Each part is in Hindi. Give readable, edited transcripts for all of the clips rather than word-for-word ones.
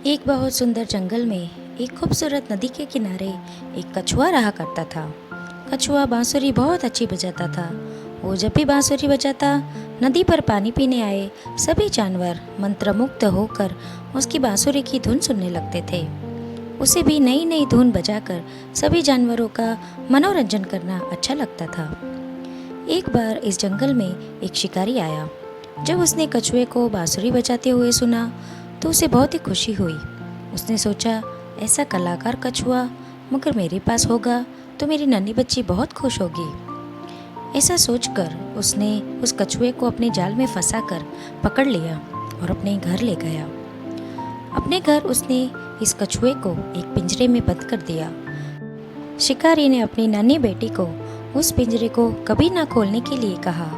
एक बहुत सुंदर जंगल में एक खूबसूरत नदी के किनारे एक कछुआ रहा करता था। कछुआ बांसुरी बहुत अच्छी बजाता था। वो जब भी बांसुरी बजाता, नदी पर पानी पीने आए सभी जानवर मंत्रमुग्ध होकर उसकी बांसुरी की धुन सुनने लगते थे। उसे भी नई नई धुन बजाकर सभी जानवरों का मनोरंजन करना अच्छा लगता था। एक बार इस जंगल में एक शिकारी आया। जब उसने कछुए को बांसुरी बजाते हुए सुना तो उसे बहुत ही खुशी हुई। उसने सोचा, ऐसा कलाकार कछुआ मगर मेरे पास होगा तो मेरी नन्ही बच्ची बहुत खुश होगी। ऐसा सोचकर उसने उस कछुए को अपने जाल में फंसाकर पकड़ लिया और अपने घर ले गया। अपने घर उसने इस कछुए को एक पिंजरे में बंद कर दिया। शिकारी ने अपनी नन्ही बेटी को उस पिंजरे को कभी ना खोलने के लिए कहा।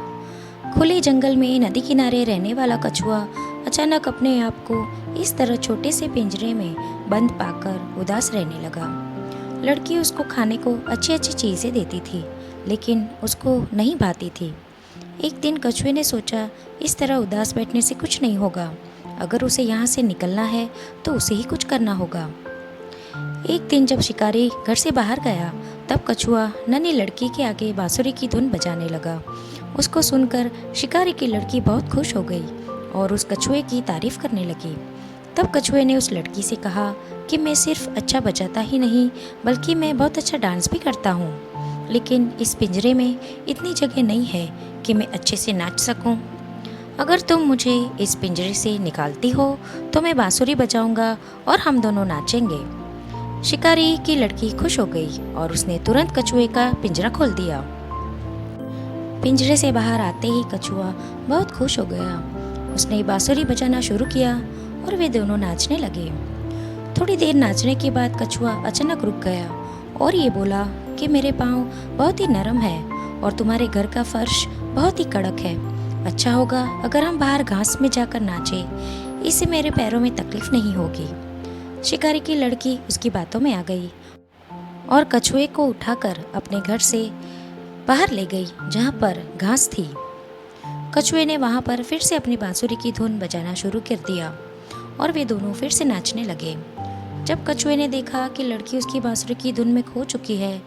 खुले जंगल में नदी किनारे रहने वाला कछुआ अचानक अपने आप को इस तरह छोटे से पिंजरे में बंद पाकर उदास रहने लगा। लड़की उसको खाने को अच्छी अच्छी चीज़ें देती थी, लेकिन उसको नहीं भाती थी। एक दिन कछुए ने सोचा, इस तरह उदास बैठने से कुछ नहीं होगा। अगर उसे यहाँ से निकलना है तो उसे ही कुछ करना होगा। एक दिन जब शिकारी घर से बाहर गया, तब कछुआ नन्ही लड़की के आगे बांसुरी की धुन बजाने लगा। उसको सुनकर शिकारी की लड़की बहुत खुश हो गई और उस कछुए की तारीफ करने लगी। तब कछुए ने उस लड़की से कहा कि मैं सिर्फ अच्छा बजाता ही नहीं, बल्कि मैं बहुत अच्छा डांस भी करता हूँ, लेकिन इस पिंजरे में इतनी जगह नहीं है कि मैं अच्छे से नाच सकूँ। अगर तुम मुझे इस पिंजरे से निकालती हो तो मैं बांसुरी बजाऊंगा और हम दोनों नाचेंगे। शिकारी की लड़की खुश हो गई और उसने तुरंत कछुए का पिंजरा खोल दिया। पिंजरे से बाहर आते ही कछुआ बहुत खुश हो गया। उसने बांसुरी बजाना शुरू किया और वे दोनों नाचने लगे। थोड़ी देर नाचने के बाद कछुआ अचानक रुक गया और ये बोला कि मेरे पाँव बहुत ही नरम है और तुम्हारे घर का फर्श बहुत ही कड़क है। अच्छा होगा अगर हम बाहर घास में जाकर नाचें, इससे मेरे पैरों में तकलीफ नहीं होगी। शिकारी की लड़की उसकी बातों में आ गई और कछुए को उठाकर अपने घर से बाहर ले गई जहाँ पर घास थी। कछुए ने वहाँ पर फिर से अपनी बांसुरी की धुन बजाना शुरू कर दिया और वे दोनों फिर से नाचने लगे। जब कछुए ने देखा कि लड़की उसकी बांसुरी की धुन में खो चुकी है,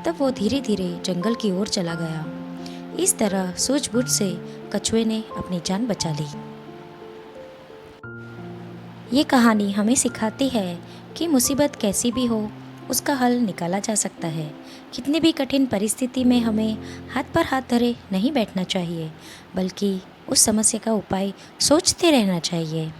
तब वो धीरे धीरे जंगल की ओर चला गया। इस तरह सूझबूझ से कछुए ने अपनी जान बचा ली। ये कहानी हमें सिखाती है कि मुसीबत कैसी भी हो, उसका हल निकाला जा सकता है। कितनी भी कठिन परिस्थिति में हमें हाथ पर हाथ धरे नहीं बैठना चाहिए, बल्कि उस समस्या का उपाय सोचते रहना चाहिए।